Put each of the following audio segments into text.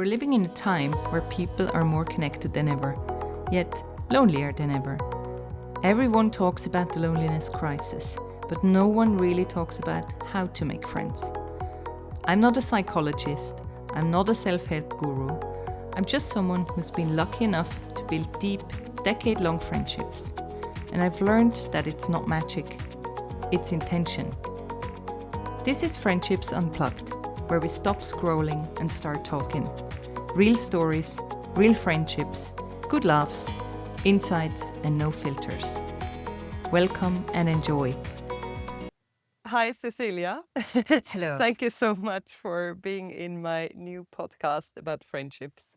We're living in a time where people are more connected than ever, yet lonelier than ever. Everyone talks about the loneliness crisis, but no one really talks about how to make friends. I'm not a psychologist, I'm not a self-help guru. I'm just someone who's been lucky enough to build deep, decade-long friendships. And I've learned that it's not magic, it's intention. This is Friendships Unplugged, where we stop scrolling and start talking. Real stories, real friendships, good laughs, insights, and no filters. Welcome and enjoy. Hi, Cecilia. Hello. Thank you so much for being in my new podcast about friendships.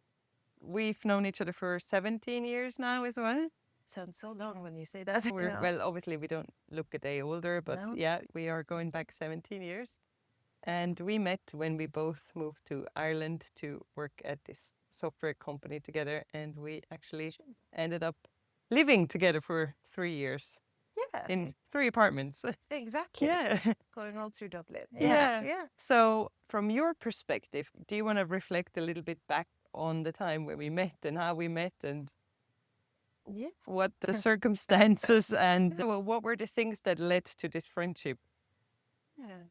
We've known each other for 17 years now as well. Sounds so long when you say that. Well, obviously we don't look a day older, but No. yeah, we are going back 17 years. And we met when we both moved to Ireland to work at this software company together. And we actually ended up living together for 3 years Yeah, in 3 apartments. exactly. Yeah. Going all through Dublin. Yeah. Yeah. So from your perspective, do you want to reflect a little bit back on the time when we met and how we met and Yeah. what the circumstances and what were the things that led to this friendship? Yeah.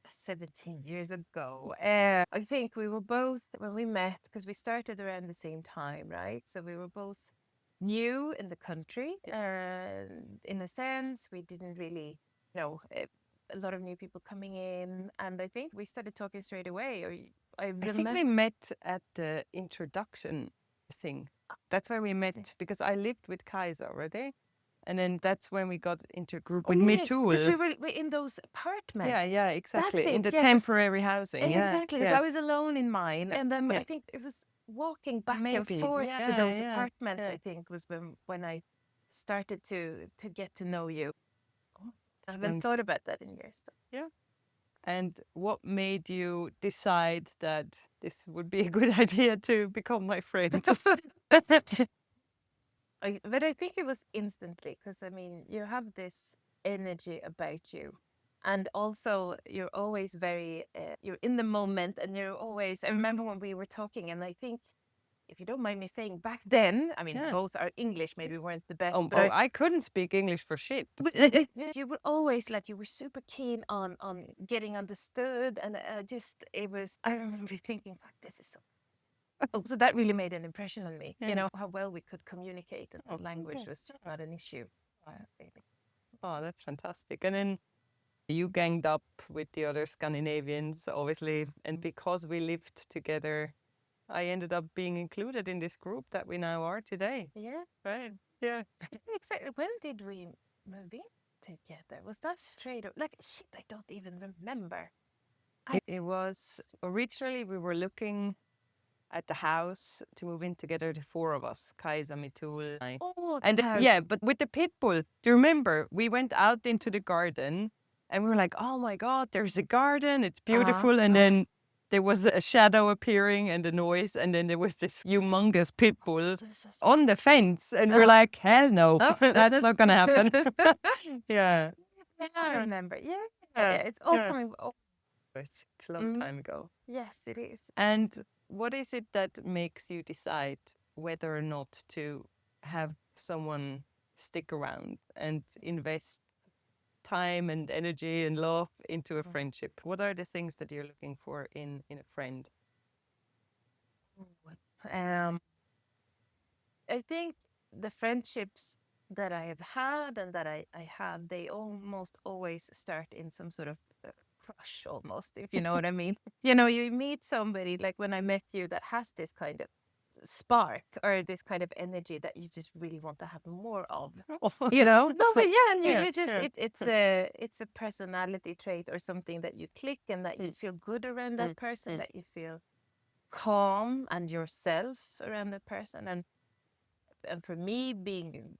17 years ago. I think we were both, when we met, because we started around the same time, right? So we were both new in the country. In a sense, we didn't really know a lot of new people coming in. And I think we started talking straight away. I think we met at the introduction thing. That's where we met because I lived with Kaiser already. And then that's when we got into a group with me too. Because we were in those apartments. Yeah, exactly. That's In it, the 'cause- temporary housing. Exactly, because Yeah. I was alone in mine. Yeah, And then yeah. I think it was walking back Maybe, and forth yeah, to those yeah, apartments, yeah. I think, was when I started to get to know you. I haven't thought about that in years. Yeah. And what made you decide that this would be a good idea to become my friend? But I think it was instantly, because I mean, you have this energy about you. And also, you're always very, you're in the moment, and you're always, I remember when we were talking, and I think, if you don't mind me saying, back then, I mean, Yeah. both our English maybe weren't the best, Oh, but I couldn't speak English for shit. you were always like, you were super keen on getting understood. And I remember thinking, fuck, this is so. So that really made an impression on me, Yeah. you know, how well we could communicate, and language yeah. was just not an issue. Oh, that's fantastic. And then you ganged up with the other Scandinavians, obviously. And because we lived together, I ended up being included in this group that we now are today. Yeah. Right. Yeah. Exactly. When did we move in together? Was that straight? Like, shit, I don't even remember. It was originally we were looking at the house to move in together, the 4 of us, Kaisa, Mitul, I. Oh, And yeah, but with the pit bull, do you remember? We went out into the garden and we were like, oh my God, there's a garden. It's beautiful. And then there was a shadow appearing and a noise. And then there was this humongous pit bull on the fence. And we're like, hell no, that's not going to happen. Yeah. I remember. Yeah. It's all coming. Oh, It's a long time ago. yes, it is. And what is it that makes you decide whether or not to have someone stick around and invest time and energy and love into a friendship? What are the things that you're looking for in a friend? I think the friendships that I have had and that I have, they almost always start in some sort of crush, almost, if you know what I mean. You know, you meet somebody, like when I met you, that has this kind of spark or this kind of energy that you just really want to have more of. You know? No, but yeah, and you just, it's a personality trait or something that you click, and that you feel good around that person, that you feel calm and yourself around that person. And for me, being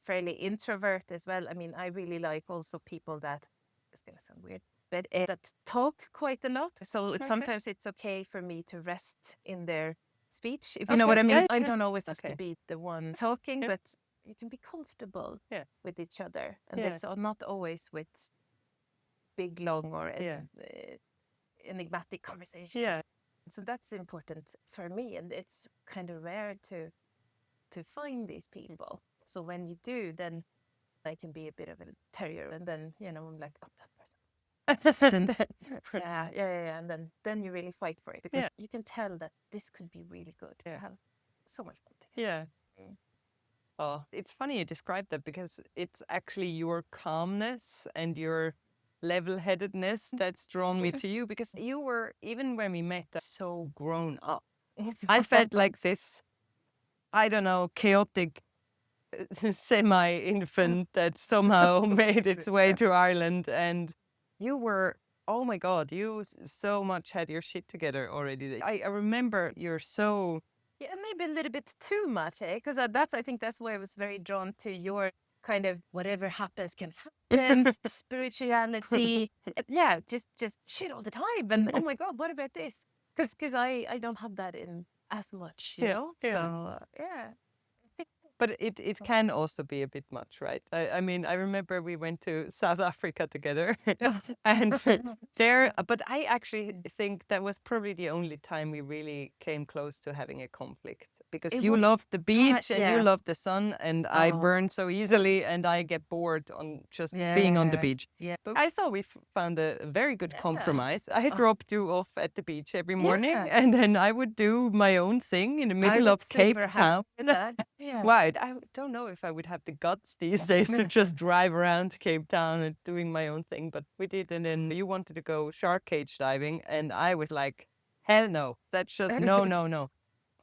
fairly introvert as well, I mean, I really like also people that, it's gonna sound weird, but that talk quite a lot. So sometimes it's okay for me to rest in their speech, if you know what I mean. I don't always have to be the one talking, but you can be comfortable with each other, and it's not always with big, long, or enigmatic conversations. So that's important for me, and it's kind of rare to find these people. So when you do, then I can be a bit of a terrier, and then I'm like, oh, that person. Yeah, and then you really fight for it because you can tell that this could be really good. Have so much fun together. Yeah. Oh, it's funny you describe that because it's actually your calmness and your level-headedness that's drawn me to you, because you were, even when we met, so grown up. I felt like this, I don't know, chaotic semi-infant that somehow made its way to Ireland, and you were, oh my God, you so much had your shit together already. I remember you're so... Yeah, maybe a little bit too much, eh? Because I think that's why I was very drawn to your kind of whatever happens can happen, spirituality. Yeah, just shit all the time. And oh my God, what about this? Because I don't have that in as much, you know? So, yeah. But it can also be a bit much, right? I mean, I remember we went to South Africa together, and there. But I actually think that was probably the only time we really came close to having a conflict, because you loved the beach and you loved the sun, and I burn so easily, and I get bored on just being on the beach. Yeah. But I thought we found a very good compromise. I dropped you off at the beach every morning, and then I would do my own thing in the middle of Cape Town. Wow, I don't know if I would have the guts these days to just drive around Cape Town and doing my own thing, but we did. And then you wanted to go shark cage diving, and I was like, hell no, that's just no.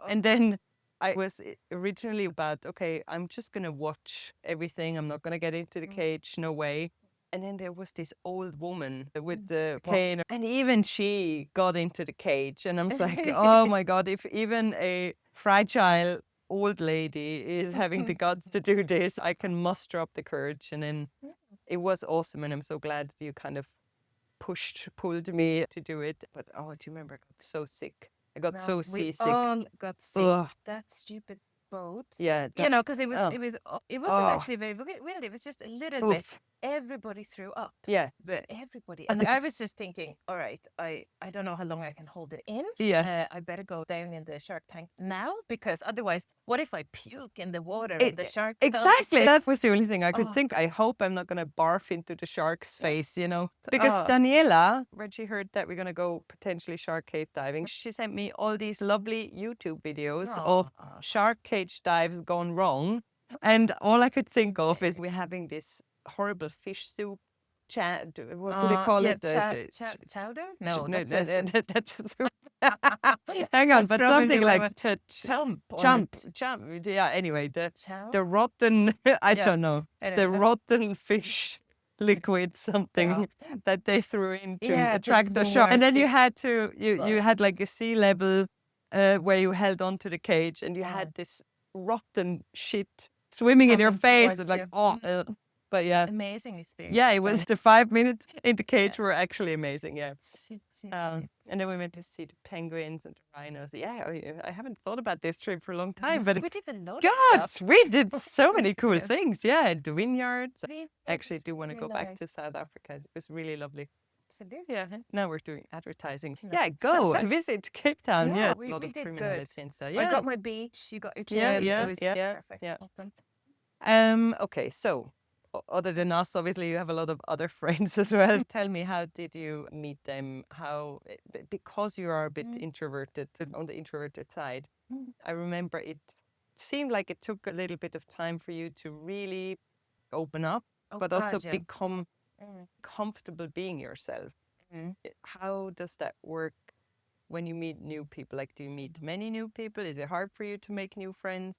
And then I was originally about, okay, I'm just going to watch everything. I'm not going to get into the cage, no way. And then there was this old woman with the cane, and even she got into the cage. And I'm just like, oh my God, if even a fragile old lady is having the guts to do this, I can muster up the courage. And then it was awesome. And I'm so glad you kind of pulled me to do it. But do you remember? I got so sick. I got so seasick. We all got sick. Ugh. That stupid boat. Yeah. Because it wasn't actually very wind. It was just a little bit. Everybody threw up. Yeah. But everybody. And I was just thinking, all right, I don't know how long I can hold it in. Yeah. I better go down in the shark tank now, because otherwise, what if I puke in the water and the shark? Exactly. That was the only thing I could think. I hope I'm not going to barf into the shark's face, Because Daniela, when she heard that we're going to go potentially shark cage diving, she sent me all these lovely YouTube videos of shark cage dives gone wrong. And all I could think of is we're having this horrible fish soup. What do they call it? Chowder? No, that's a hang on, but something like chump. Yeah. Anyway, the rotten. I don't know. The rotten fish liquid something that they threw in to attract the shark, and then you had to you had like a sea level where you held onto the cage, and you had this rotten shit swimming in your face. It's like but yeah, amazing experience. Yeah, it was the 5 minutes in the cage were actually amazing. Yeah, and then we went to see the penguins and the rhinos. Yeah, I haven't thought about this trip for a long time, but we did a lot God, of stuff. we did so many cool things. Yeah, the vineyards. I actually do want to go back to South Africa. It was really lovely. Absolutely. Yeah, now we're doing advertising. Yeah, go and visit Cape Town. Yeah, we a lot of did criminality good. and stuff. Yeah, I got my beach. You got your chill. Yeah, it was perfect. Yeah. Okay, so other than us, obviously, you have a lot of other friends as well. Tell me, how did you meet them? How, because you are a bit introverted, on the introverted side, I remember it seemed like it took a little bit of time for you to really open up, but also become comfortable being yourself. How does that work when you meet new people? Like, do you meet many new people? Is it hard for you to make new friends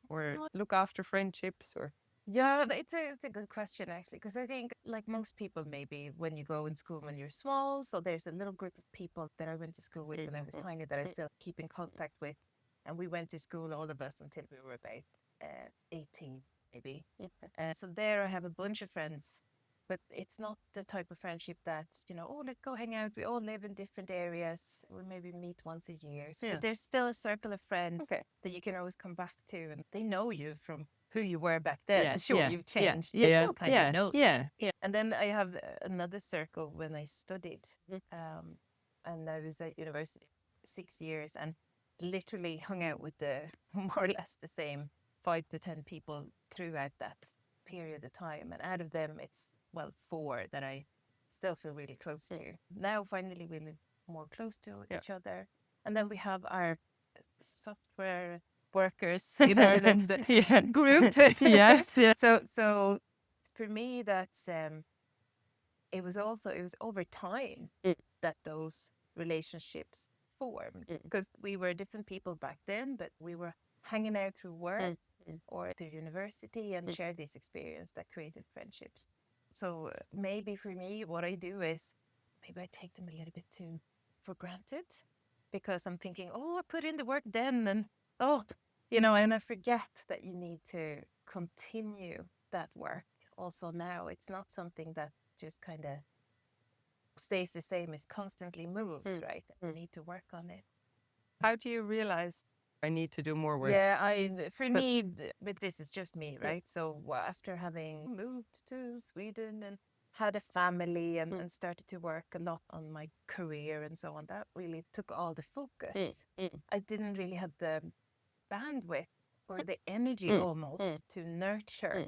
or look after friendships? Or yeah, it's a good question, actually, because I think, like most people, maybe when you go in school when you're small, so there's a little group of people that I went to school with when I was tiny that I still keep in contact with, and we went to school, all of us, until we were about 18, maybe. So there I have a bunch of friends, but it's not the type of friendship that, let's go hang out. We all live in different areas. We maybe meet once a year. So but there's still a circle of friends that you can always come back to, and they know you from who you were back then. Sure, you've changed. You still kind of know. Yeah. And then I have another circle when I studied, and I was at university. 6 years and literally hung out with the more or less the same 5 to 10 people throughout that period of time. And out of them, it's, well, 4 that I still feel really close to. Now, finally, we live more close to each other. And then we have our software workers, in the group. Yes. So for me, that's it was over time that those relationships formed, because we were different people back then, but we were hanging out through work or through university and shared this experience that created friendships. So maybe for me, what I do is maybe I take them a little bit too for granted, because I'm thinking, oh, I put in the work then, and and I forget that you need to continue that work also now. It's not something that just kind of stays the same, it constantly moves, right? You need to work on it. How do you realize I need to do more work? Yeah, but this is just me, right? So after having moved to Sweden and had a family and started to work a lot on my career and so on, that really took all the focus. I didn't really have the bandwidth or the energy almost to nurture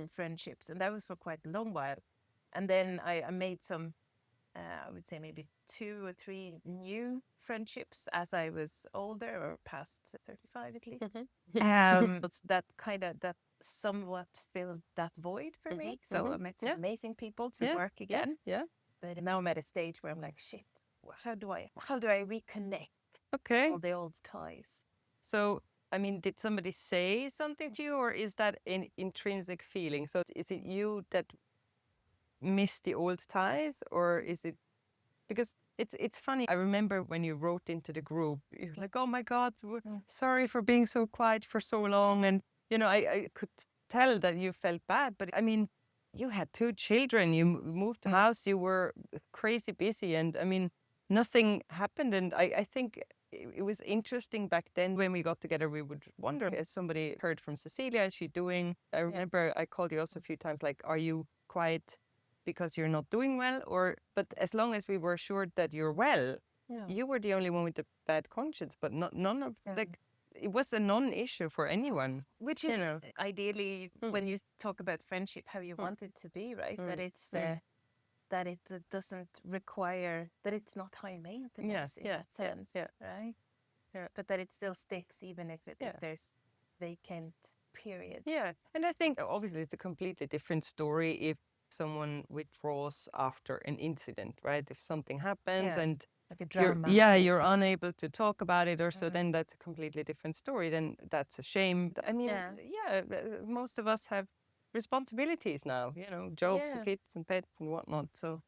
friendships, and that was for quite a long while. And then I made some, I would say maybe 2 or 3 new friendships as I was older, or past 35 at least. But that somewhat filled that void for me. So I met some amazing people to work again. But now I'm at a stage where I'm like, shit, how do I reconnect all the old ties? So, I mean, did somebody say something to you, or is that an intrinsic feeling? So is it you that miss the old ties, or is it because it's funny? I remember when you wrote into the group, you're like, "Oh my God, sorry for being so quiet for so long," and I could tell that you felt bad. But I mean, you had 2 children, you moved house, you were crazy busy, and I mean, nothing happened. And I think it was interesting back then when we got together, we would wonder, has somebody heard from Cecilia? Is she doing? I remember I called you also a few times, like, are you quiet because you're not doing well? But as long as we were assured that you're well, you were the only one with the bad conscience, but none of, like, it was a non-issue for anyone. Which is ideally, when you talk about friendship, how you want it to be, right? That it's that it doesn't require, that it's not high maintenance in that sense, right? But that it still sticks even if there's vacant period. Yeah, and I think obviously it's a completely different story if someone withdraws after an incident, right? If something happens and like a drama, you're unable to talk about it, or so, then that's a completely different story. Then that's a shame. I mean, most of us have responsibilities now, jobs, kids and pets and whatnot. So,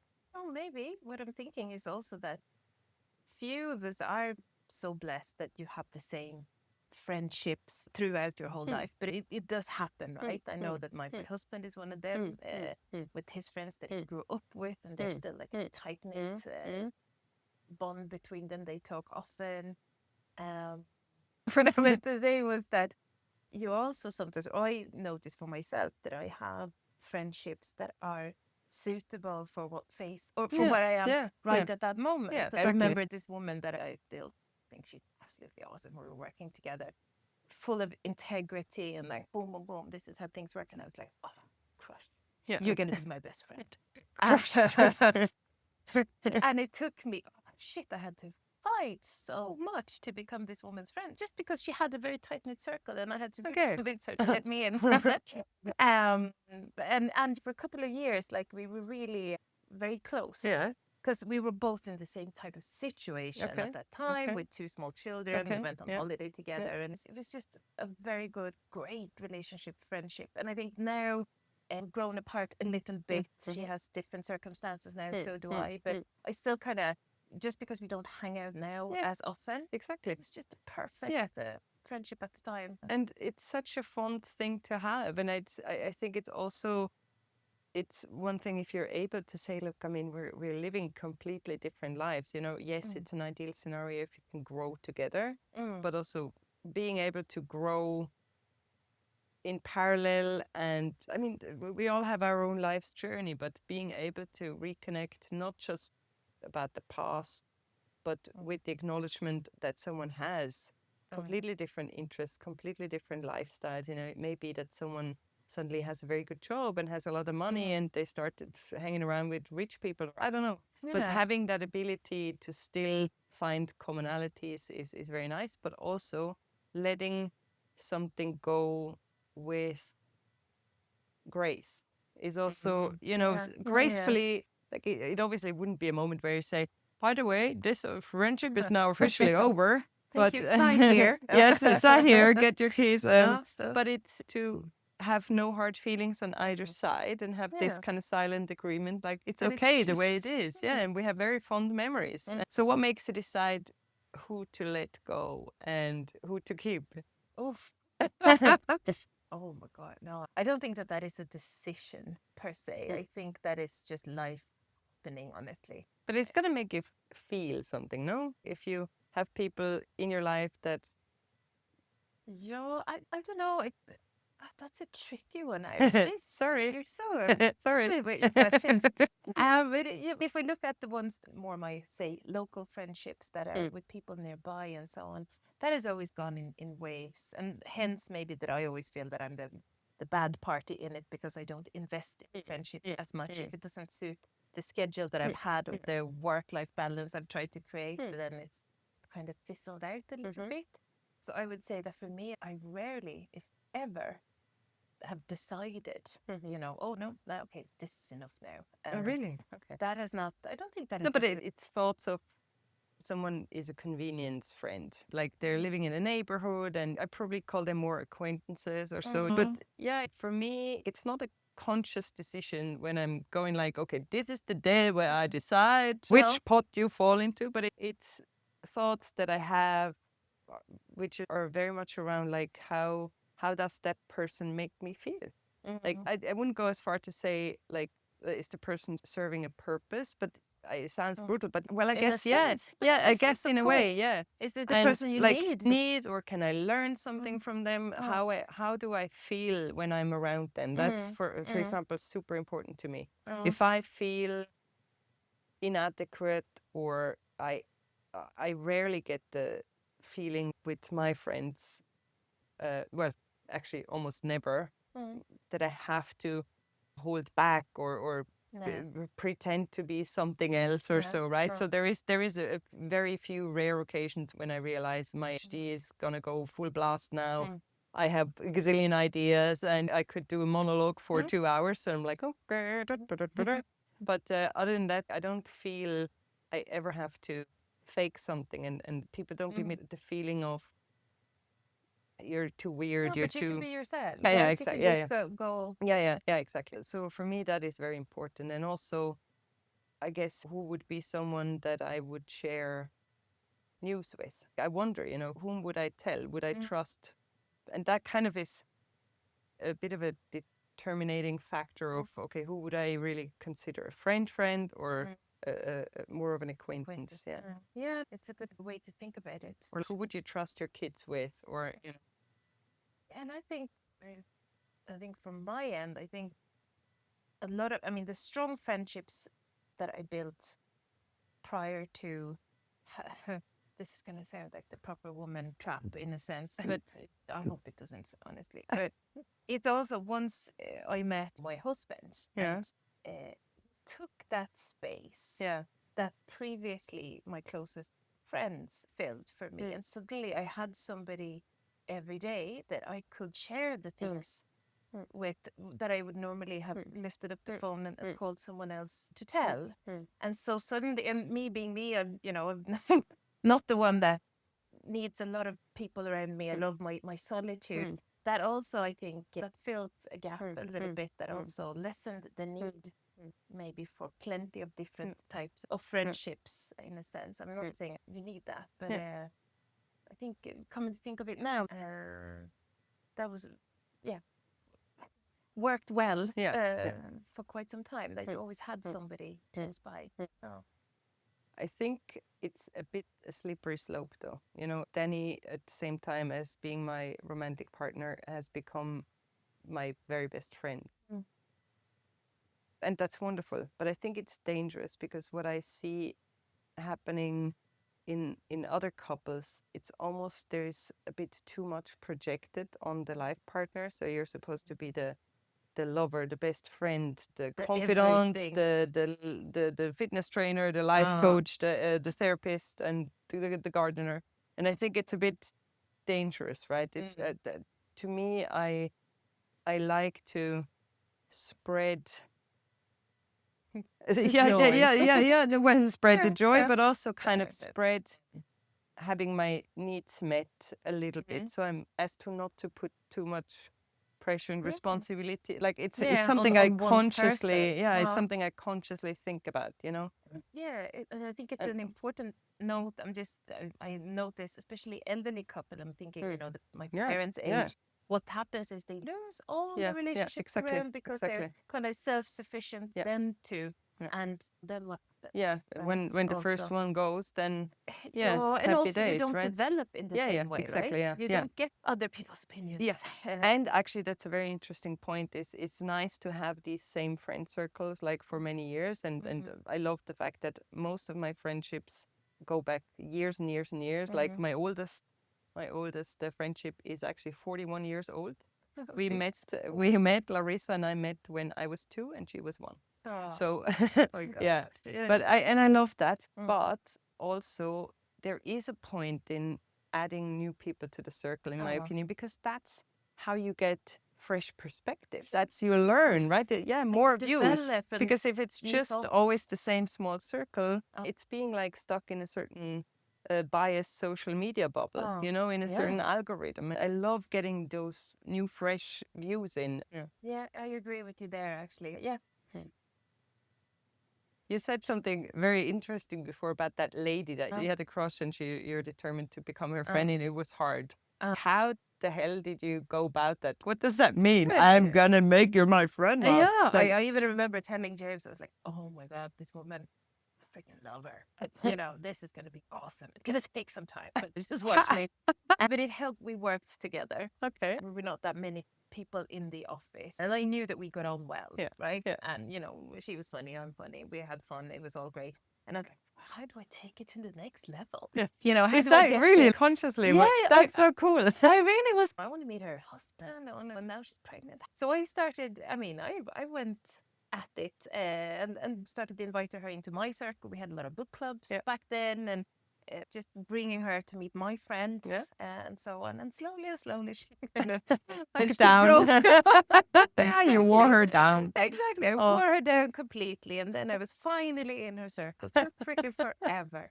maybe what I'm thinking is also that few of us are so blessed that you have the same friendships throughout your whole life, but it does happen, right? I know that my husband is one of them, with his friends that he grew up with, and they're still like a tight-knit bond between them. They talk often. What I meant to say was that you also sometimes, I notice for myself that I have friendships that are suitable for what phase or for where I am at that moment. Because I remember this woman that I still think she's absolutely awesome. We were working together, full of integrity and like boom, boom, boom. This is how things work. And I was like, oh, crush. You're gonna be my best friend. And it took me, I had to fight so much to become this woman's friend, just because she had a very tight-knit circle and I had to convince her to let me in. And for a couple of years, like, we were really very close. Because we were both in the same type of situation at that time, with 2 small children. We went on holiday together, and it was just a very good, great relationship, friendship. And I think now, grown apart a little bit. She has different circumstances now, so do I. But I still kind of, just because we don't hang out now as often, exactly, it's just a perfect friendship at the time. And it's such a fun thing to have. And I think it's also, it's one thing if you're able to say, look, I mean, we're living completely different lives. Yes, it's an ideal scenario if you can grow together, but also being able to grow in parallel. And I mean, we all have our own life's journey, but being able to reconnect, not just about the past, but with the acknowledgement that someone has completely different interests, completely different lifestyles. You know, it may be that someone suddenly has a very good job and has a lot of money and they started hanging around with rich people. I don't know. But having that ability to still find commonalities is very nice, but also letting something go with grace is also, you know, gracefully, like it obviously wouldn't be a moment where you say, by the way, this friendship is now officially over. Thank you. Sign here. Yes, sign here, get your keys. But it's to have no hard feelings on either side and have this kind of silent agreement, like it's okay the way it is. Yeah, and we have very fond memories. So what makes you decide who to let go and who to keep? Oof. Oh my God, no. I don't think that is a decision per se. I think that is just life happening, honestly. But it's going to make you feel something, no? If you have people in your life that... Yeah, I don't know. That's a tricky one, Iris. Jeez, Sorry. You're so sorry. with your questions. But if we look at the ones more my, say, local friendships that are with people nearby and so on, that has always gone in waves. And hence maybe that I always feel that I'm the bad party in it because I don't invest in friendship as much. If it doesn't suit the schedule that I've had or the work-life balance I've tried to create, then it's kind of fizzled out a little bit. So I would say that for me, I rarely, if ever, have decided, you know, oh no, okay, this is enough now. Really? Okay. That has not, I don't think that No, but it's thoughts of someone is a convenience friend, like they're living in a neighborhood, and I probably call them more acquaintances or so. But yeah, for me, it's not a conscious decision when I'm going like, okay, this is the day where I decide which pot you fall into, but it's thoughts that I have, which are very much around like how does that person make me feel? Like I wouldn't go as far to say like is the person serving a purpose, but it sounds brutal, but well, I guess I guess in a way, yeah. Is it the person you like, need, or can I learn something from them? How do I feel when I'm around them? That's for example super important to me. If I feel inadequate, or I rarely get the feeling with my friends, well, actually almost never, that I have to hold back or pretend to be something else or so, right? So there is a very few rare occasions when I realize my HD is gonna go full blast now. I have a gazillion ideas and I could do a monologue for 2 hours. So I'm like, okay. But other than that, I don't feel I ever have to fake something, and people don't give me the feeling of you're too weird. No, you're but you too can be yourself. yeah, Right? exactly. You can just go. Yeah, exactly. So for me, that is very important. And also, I guess, who would be someone that I would share news with? I wonder, you know, whom would I tell? Would I trust? And that kind of is a bit of a determining factor of, okay, who would I really consider a friend or more of an acquaintance? Yeah. Yeah, it's a good way to think about it. Or who would you trust your kids with? Or, you know. And I think from my end, I think a lot of, I mean, the strong friendships that I built prior to, this is going to sound like the proper woman trap in a sense, but I hope it doesn't, honestly. But it's also once I met my husband and took that space that previously my closest friends filled for me. And suddenly I had somebody every day that I could share the things with that I would normally have lifted up the phone and called someone else to tell. And so suddenly, and me being me, I'm not the one that needs a lot of people around me. I love my solitude. That also, I think, that filled a gap a little bit. That also lessened the need maybe for plenty of different types of friendships, in a sense. I'm not saying you need that, but I think, coming to think of it now, that was, worked well for quite some time. That you always had somebody close by. I think it's a bit a slippery slope, though. You know, Danny, at the same time as being my romantic partner, has become my very best friend. And that's wonderful. But I think it's dangerous because what I see happening in other couples, it's almost there's a bit too much projected on the life partner. So you're supposed to be the lover, the best friend, the confidant, the fitness trainer, the life coach, the therapist, and the gardener. And I think it's a bit dangerous, right? It's to me, I like to spread. Spread the joy, but also kind of spread having my needs met a little bit. So I'm as to not to put too much pressure and responsibility. Like it's something I consciously, it's something I consciously think about, you know? Yeah, and I think it's an important note. I notice, especially elderly couple, I'm thinking, you know, my parents' age. What happens is they lose all the relationships around because they're kind of self-sufficient then too. And then what happens? Yeah, when the first one goes, then and also days, you don't right? develop in the same way, exactly, right? You don't get other people's opinions. Yeah, and actually that's a very interesting point. It's nice to have these same friend circles like for many years, and I love the fact that most of my friendships go back years and years and years. Like my oldest friendship is actually 41 years old. We met Larissa and I met when I was 2 and she was 1. So but I love that. But also there is a point in adding new people to the circle, in my opinion, because that's how you get fresh perspectives. That's you learn, right? More views. Because if it's just always the same small circle, it's being like stuck in a certain biased social media bubble, you know, in a certain algorithm. I love getting those new, fresh views in. Yeah, I agree with you there, actually. Yeah. You said something very interesting before about that lady that you had a crush and you're determined to become her friend, and it was hard. How the hell did you go about that? What does that mean? I'm gonna make you my friend now. I even remember telling James, I was like, oh my God, this woman, I freaking love her. You know, this is gonna be awesome. It's gonna take some time, but just watch me. But it helped. We worked together. Okay. We were not that many people in the office, and I knew that we got on well, right? And you know, she was funny, I'm funny. We had fun. It was all great. And I was like, how do I take it to the next level? You know, how do I get really consciously? That's so cool. I really was. I want to meet her husband, and now she's pregnant. So I started. I mean, I went at it and started to invite her into my circle. We had a lot of book clubs back then, and just bringing her to meet my friends and so on. And slowly she kind of down. You wore her down. Exactly. I wore her down completely. And then I was finally in her circle. It took freaking forever.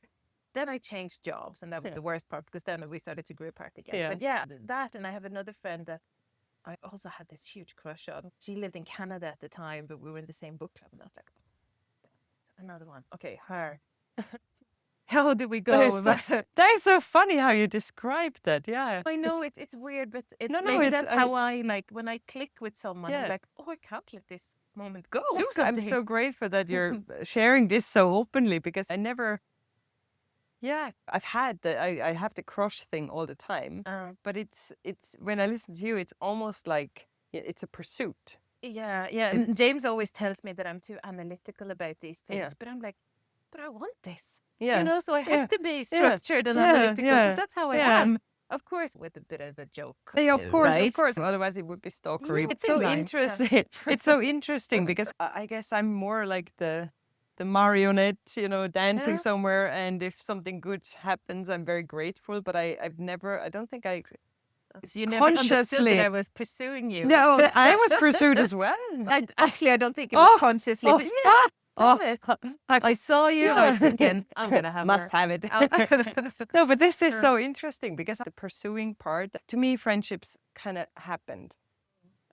Then I changed jobs, and that was the worst part, because then we started to grow apart again. But that, and I have another friend that I also had this huge crush on. She lived in Canada at the time, but we were in the same book club, and I was like, another one. Okay, her. How do we go? That is so funny how you describe that. Yeah, I know it's weird, but maybe that's how I like when I click with someone. I'm like, oh, I can't let this moment go. Do something. I'm so grateful that you're sharing this so openly, because I never. Yeah, I've had I have the crush thing all the time, but it's when I listen to you, it's almost like it's a pursuit. Yeah. And James always tells me that I'm too analytical about these things, but I'm like, but I want this. You know, so I have to be structured and analytical, because that's how I am. Of course, with a bit of a joke. Of course. Otherwise, it would be stalkery. It's so interesting. It's so interesting because I guess I'm more like the marionette, you know, dancing somewhere, and if something good happens, I'm very grateful. But I don't think I. So you never understood that I was pursuing you. No, I was pursued as well. I don't think it was consciously. But I saw you. I was thinking, I'm gonna have must have it. No, but this is so interesting, because the pursuing part, to me, friendships kind of happened.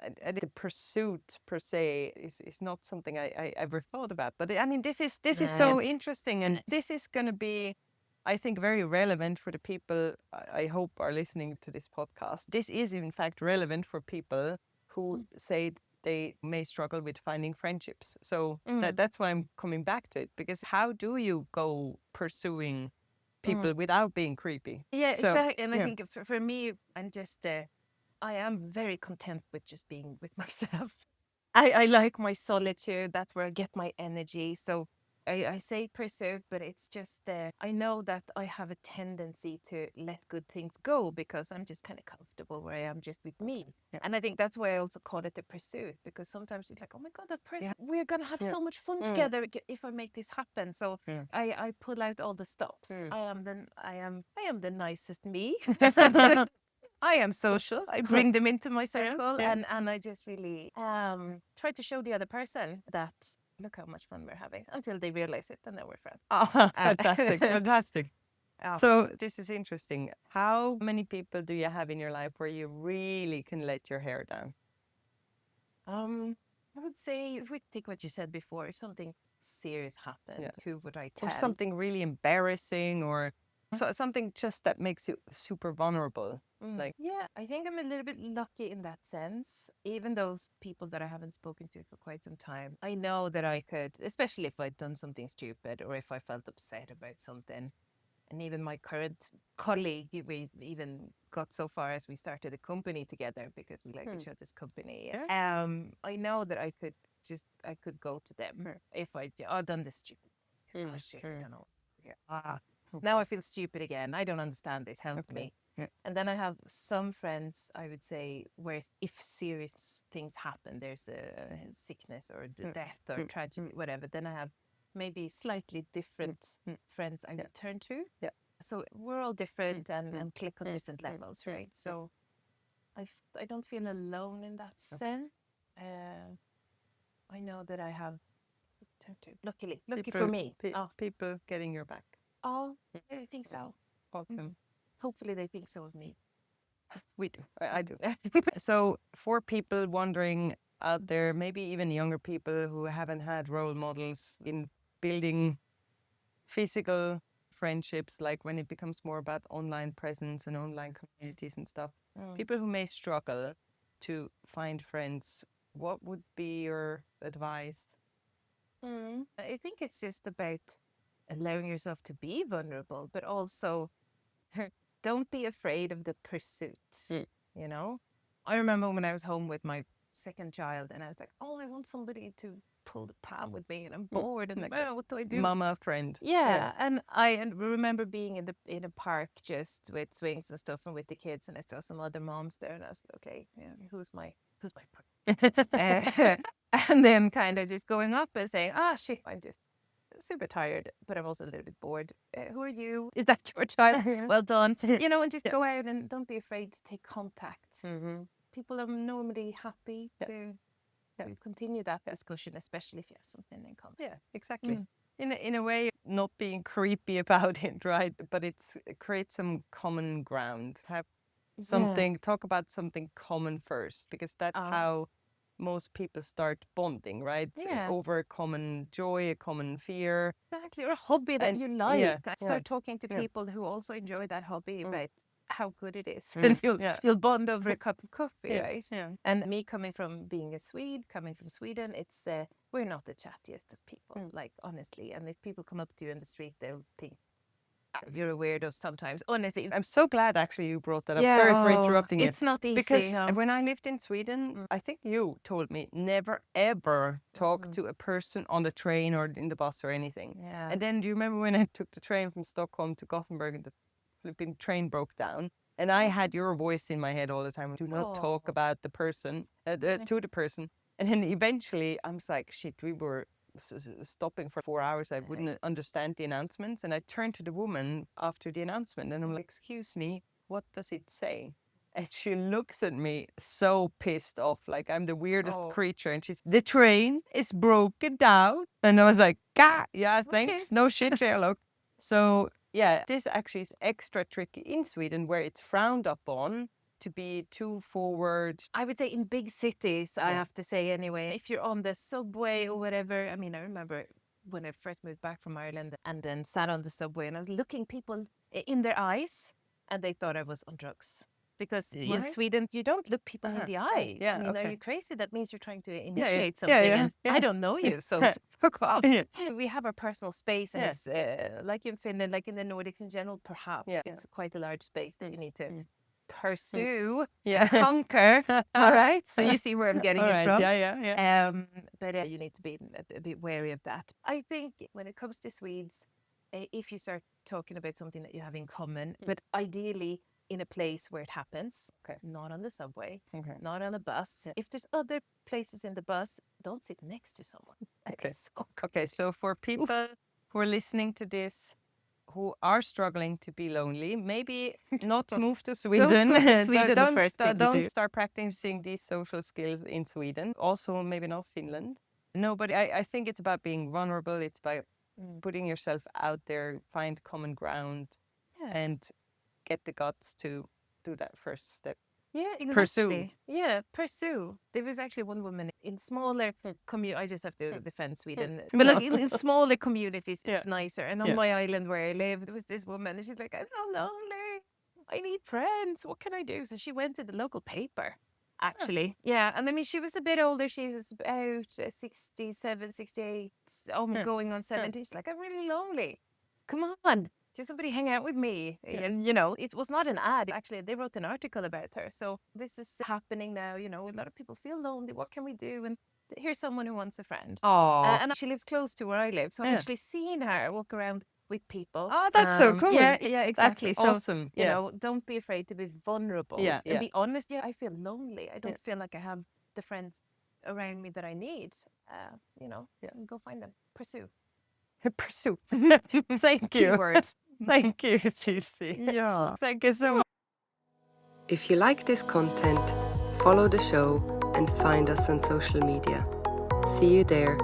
The pursuit per se is not something I ever thought about. But I mean, this is so interesting, and this is going to be, I think, very relevant for the people I hope are listening to this podcast. This is in fact relevant for people who say they may struggle with finding friendships. So that's why I'm coming back to it, because how do you go pursuing people without being creepy? Yeah, exactly. And I think for me, I'm just I am very content with just being with myself. I like my solitude. That's where I get my energy. So I say pursue, but it's just I know that I have a tendency to let good things go because I'm just kind of comfortable where I am just with me. Yeah. And I think that's why I also call it a pursuit, because sometimes it's like, oh my God, that person, we're going to have so much fun together if I make this happen. So I pull out all the stops. I am the nicest me. I am social. I bring them into my circle, and I just really try to show the other person that look how much fun we're having until they realize it, and then we're friends. Oh, fantastic, fantastic. So this is interesting. How many people do you have in your life where you really can let your hair down? I would say, if we think what you said before, if something serious happened, who would I tell? Or something really embarrassing, or something just that makes you super vulnerable. Like, I think I'm a little bit lucky in that sense. Even those people that I haven't spoken to for quite some time, I know that I could, especially if I'd done something stupid or if I felt upset about something. And even my current colleague, we even got so far as we started a company together because we like each other's company. I know that I could go to them if I'd done this stupid. Oh shit, I don't know. Now I feel stupid again. I don't understand this. Help me. And then I have some friends, I would say, where if serious things happen, there's a sickness or death or tragedy, whatever, then I have maybe slightly different friends I would turn to. So we're all different and click on different levels, right? So I don't feel alone in that sense. I know that I have turned to. Lucky for me. People getting your back. Oh, I think so. Awesome. Hopefully they think so of me. We do. I do. So for people wondering out there, maybe even younger people who haven't had role models in building physical friendships, like when it becomes more about online presence and online communities and stuff, people who may struggle to find friends, what would be your advice? I think it's just about allowing yourself to be vulnerable, but also don't be afraid of the pursuit. You know, I remember when I was home with my second child, and I was like, "Oh, I want somebody to pull the pram with me, and I'm bored, and well, what do I do?" Mama friend. Yeah, and I remember being in a park just with swings and stuff, and with the kids, and I saw some other moms there, and I was like, "Okay, who's my partner?" And then kind of just going up and saying, shit, I'm just super tired, but I'm also a little bit bored. Who are you? Is that your child? Well done. And just go out and don't be afraid to take contact. People are normally happy to continue that discussion, especially if you have something in common. Yeah, exactly. In a way, not being creepy about it, right? But it creates some common ground. Have something, talk about something common first, because that's how most people start bonding, right? Over a common joy, a common fear. Exactly, or a hobby that you like. Start talking to people who also enjoy that hobby about how good it is. And you'll bond over a cup of coffee, right? And me coming from being a Swede, coming from Sweden, it's we're not the chattiest of people, like honestly. And if people come up to you in the street, they'll think you're a weirdo sometimes. Honestly, I'm so glad actually you brought that up. Sorry for interrupting you. It's not easy. Because when I lived in Sweden, I think you told me never ever talk to a person on the train or in the bus or anything. And then do you remember when I took the train from Stockholm to Gothenburg and the flipping train broke down? And I had your voice in my head all the time. Do not talk about the person, to the person. And then eventually I was like, shit, we were stopping for 4 hours. I wouldn't understand the announcements. And I turned to the woman after the announcement and I'm like, excuse me, what does it say? And she looks at me so pissed off, like I'm the weirdest creature. And she's, the train is broken down. And I was like, yeah, thanks. Okay. No shit, Sherlock. So yeah, this actually is extra tricky in Sweden where it's frowned upon to be too forward. I would say in big cities, I have to say anyway, if you're on the subway or whatever, I mean, I remember when I first moved back from Ireland and then sat on the subway and I was looking people in their eyes and they thought I was on drugs. Because in Sweden, you don't look people in the eye. I mean, are you crazy? That means you're trying to initiate something. And I don't know you, so fuck off. We have our personal space and it's like in Finland, like in the Nordics in general, perhaps. It's quite a large space that you need to pursue, conquer. All right. So you see where I'm getting it from. Yeah. But you need to be a bit wary of that. I think when it comes to Swedes, if you start talking about something that you have in common, but ideally in a place where it happens, not on the subway, not on a bus. If there's other places in the bus, don't sit next to someone. So for people who are listening to this, who are struggling to be lonely, maybe not move to Sweden. Don't go to Sweden don't start practicing these social skills in Sweden. Also, maybe not Finland. No, but I think it's about being vulnerable. It's about putting yourself out there, find common ground, and get the guts to do that first step. Yeah, exactly. Pursue. Yeah, pursue. There was actually one woman in smaller community. I just have to defend Sweden. But like in smaller communities, it's nicer. And on my island where I live, there was this woman and she's like, I'm so lonely. I need friends. What can I do? So she went to the local paper, actually. Yeah. And I mean, she was a bit older. She was about 67, 68, going on 70. She's like, I'm really lonely. Come on. Can somebody hang out with me? You know, it was not an ad. Actually, they wrote an article about her. So this is happening now. You know, a lot of people feel lonely. What can we do? And here's someone who wants a friend. And she lives close to where I live. So I've actually seen her walk around with people. Oh, that's so cool. Yeah, exactly. That's awesome. You know, don't be afraid to be vulnerable. And be honest. Yeah, I feel lonely. I don't feel like I have the friends around me that I need. You know, go find them. Pursue. Pursue. Thank you. Keyword. Thank you, Cici. Yeah. Thank you so much. If you like this content, follow the show and find us on social media. See you there.